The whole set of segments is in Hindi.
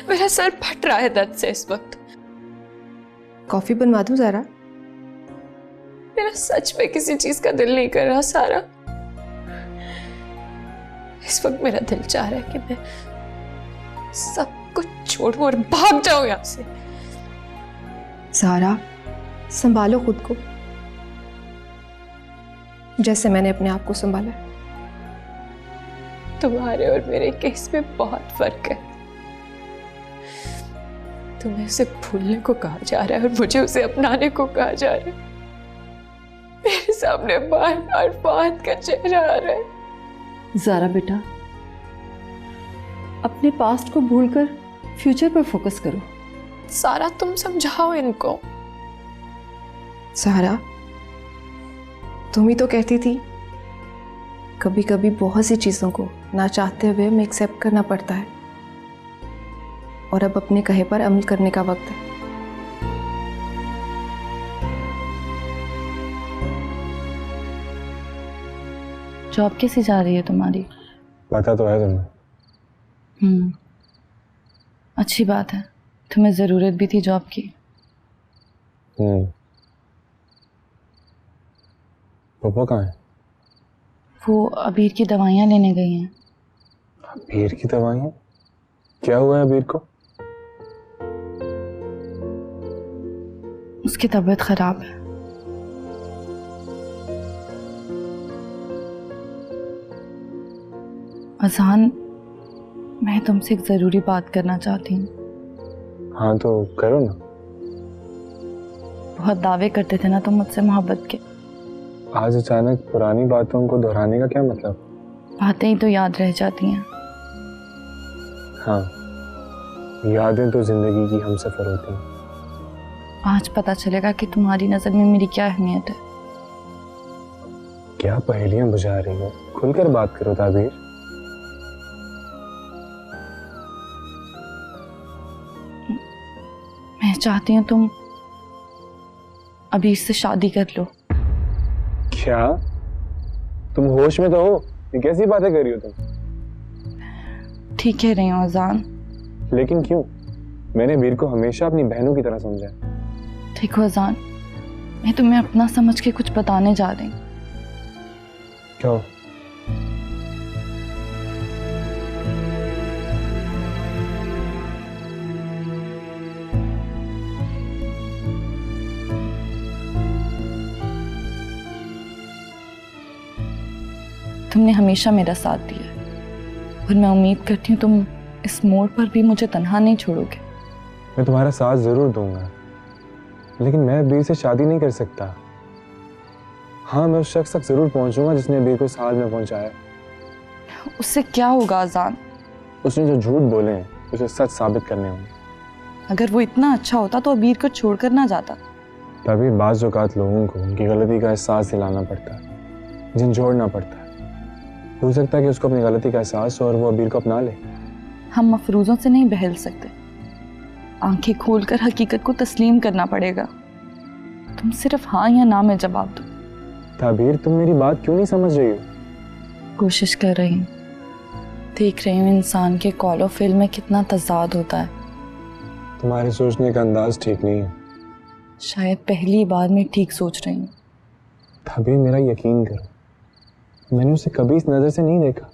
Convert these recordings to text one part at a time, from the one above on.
मेरा सर फट रहा है दर्द से इस वक्त। कॉफी बनवा दूं ज़ारा? मेरा सच में किसी चीज का दिल नहीं कर रहा सारा। इस वक्त मेरा दिल चाह रहा है कि मैं सब कुछ छोड़ूं और भाग जाऊं यहां से। ज़ारा, संभालो खुद को जैसे मैंने अपने आप को संभाला। तुम्हारे और मेरे केस में बहुत फर्क है। तुम्हें उसे भूलने को कहा जा रहा है और मुझे उसे अपनाने को कहा जा रहा है। मेरे सामने बार बार फहद का चेहरा आ रहा है। ज़ारा बेटा, अपने पास्ट को भूलकर फ्यूचर पर फोकस करो। सारा तुम समझाओ इनको। ज़ारा, तुम ही तो कहती थी कभी कभी बहुत सी चीज़ों को ना चाहते हुए हमें एक्सेप्ट करना पड़ता है, और अब अपने कहे पर अमल करने का वक्त है। जॉब कैसी जा रही है तुम्हारी? पता तो है तुम्हें। अच्छी बात है, तुम्हें ज़रूरत भी थी जॉब की। पापा कहाँ है? वो अबीर की दवाइयाँ लेने गई हैं। अबीर की दवाइयाँ? क्या हुआ है अबीर को? उसकी तबीयत खराब है। अज़ान, मैं तुमसे एक ज़रूरी बात करना चाहती हूँ। हाँ तो करो ना। बहुत दावे करते थे ना तुम मुझसे मोहब्बत के। आज अचानक पुरानी बातों को दोहराने का क्या मतलब? बातें ही तो याद रह जाती हैं। हाँ, यादें तो जिंदगी की हमसफर होती हैं। आज पता चलेगा कि तुम्हारी नज़र में मेरी क्या अहमियत है। क्या पहेलियां बुझा रही हो? खुलकर बात करो ताबीर। मैं चाहती हूँ तुम अबीर से शादी कर लो। क्या तुम होश में तो हो? ये कैसी बातें कर रही हो तुम? ठीक कह रही हूँ अज़ान। लेकिन क्यों? मैंने वीर को हमेशा अपनी बहनों की तरह समझा है। देखो अज़ान, मैं तुम्हें अपना समझ के कुछ बताने जा रही हूँ। क्या? तुमने हमेशा मेरा साथ दिया है और मैं उम्मीद करती हूँ तुम इस मोड़ पर भी मुझे तन्हा नहीं छोड़ोगे। मैं तुम्हारा साथ जरूर दूंगा, लेकिन मैं बीर से शादी नहीं कर सकता। हाँ, मैं उस शख्स तक जरूर पहुंचूंगा जिसने बीर को इस हाल में पहुंचाया। उससे क्या होगा अज़ान? उसने जो झूठ बोले हैं उसे सच साबित करने होंगे। अगर वो इतना अच्छा होता तो अबीर को छोड़कर ना जाता। तभी बाज़ औक़ात लोगों को उनकी गलती का एहसास दिलाना पड़ता है, झंझोड़ना पड़ता है। हो सकता है कि उसको अपनी गलती का एहसास हो और वो अबीर को अपना ले। हम मफरूजों से नहीं बहल सकते। आंखें खोलकर हकीकत को तस्लीम करना पड़ेगा। तुम सिर्फ हाँ या ना में जवाब दो। ताबीर, तुम मेरी बात क्यों नहीं समझ रही हो? कोशिश कर रही हूँ। देख रही हूँ इंसान के कौल और फिल में कितना तज़ाद होता है। तुम्हारे सोचने का अंदाज ठीक नहीं है। शायद पहली बार मैं ठीक सोच रही हूँ। ताबीर, मेरा यकीन करो, मैंने उसे कभी इस नज़र से नहीं देखा।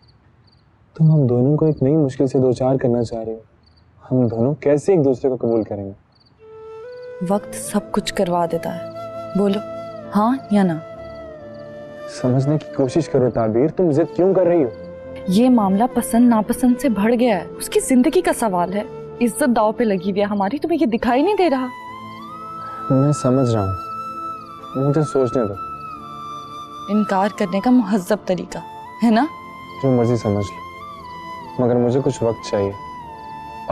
तुम हम दोनों को एक नई मुश्किल से दो चार करना चाह रहे हो। हम दोनों कैसे एक दूसरे को कबूल करेंगे? वक्त सब कुछ करवा देता है। बोलो हाँ या ना। समझने की कोशिश करो ताबीर, तुम जिद क्यों कर रही हो? ये मामला पसंद नापसंद से बढ़ गया है। उसकी जिंदगी का सवाल है। इज्जत दाव पे लगी हुई है हमारी। तुम्हें ये दिखाई नहीं दे रहा? मैं समझ रहा हूँ, मुझे सोचने दो। इनकार करने का मुहज़्ज़ब तरीका है ना? जो मर्जी समझ लो, मगर मुझे कुछ वक्त चाहिए।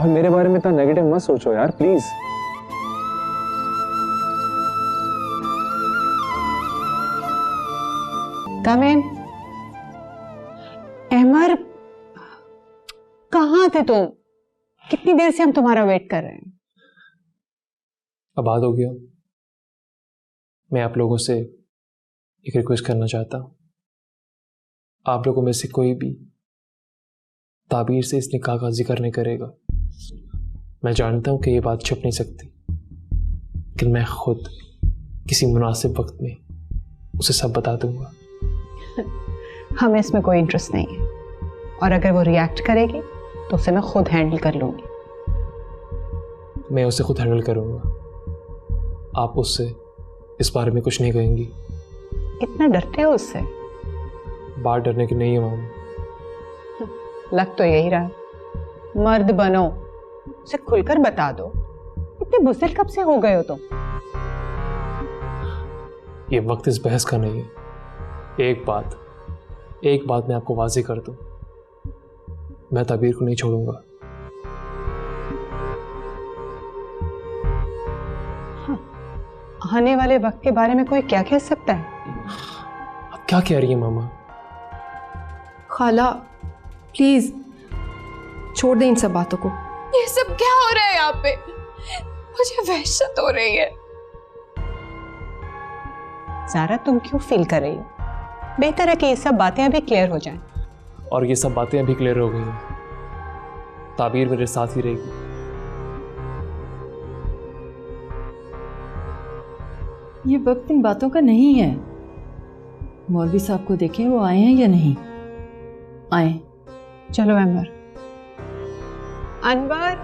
और मेरे बारे में इतना नेगेटिव मत सोचो यार, प्लीज। कम इन। अहमर, कहाँ थे तुम? कितनी देर से हम तुम्हारा वेट कर रहे हैं। अब बात हो गया। मैं आप लोगों से एक रिक्वेस्ट करना चाहता हूँ। आप लोगों में से कोई भी ताबीर से इस निकाह का जिक्र नहीं करेगा। मैं जानता हूं कि ये बात छुप नहीं सकती, लेकिन मैं खुद किसी मुनासिब वक्त में उसे सब बता दूंगा। हमें इसमें कोई इंटरेस्ट नहीं है, और अगर वो रिएक्ट करेगी तो उसे मैं खुद हैंडल कर लूंगी। मैं उसे खुद हैंडल करूंगा, आप उससे इस बारे में कुछ नहीं कहेंगी। इतना डरते हो उससे? बात डरने की नहीं है मामा। लग तो यही रहा है। मर्द बनो, उसे खुलकर बता दो। इतने बुज़दिल कब से हो गए हो तुम? ये वक्त इस बहस का नहीं है। एक बात मैं आपको वाज़ेह कर दूं, मैं ताबीर को नहीं छोड़ूंगा। आने वाले वक्त के बारे में कोई क्या कह सकता है? आप क्या कह रही हैं मामा? खाला प्लीज छोड़ दें इन सब बातों को। ये सब क्या हो रहा है यहाँ पे? मुझे वहशत हो रही है। ज़ारा, तुम क्यों फील कर रही हो? बेहतर है कि ये सब बातें अभी क्लियर हो जाएं। और ये सब बातें अभी क्लियर हो गई हैं। ताबीर मेरे साथ ही रहेगी। ये वक्त इन बातों का नहीं है। मौलवी साहब को देखें, वो आए हैं या नहीं आए। चलो अनवर। अनवर,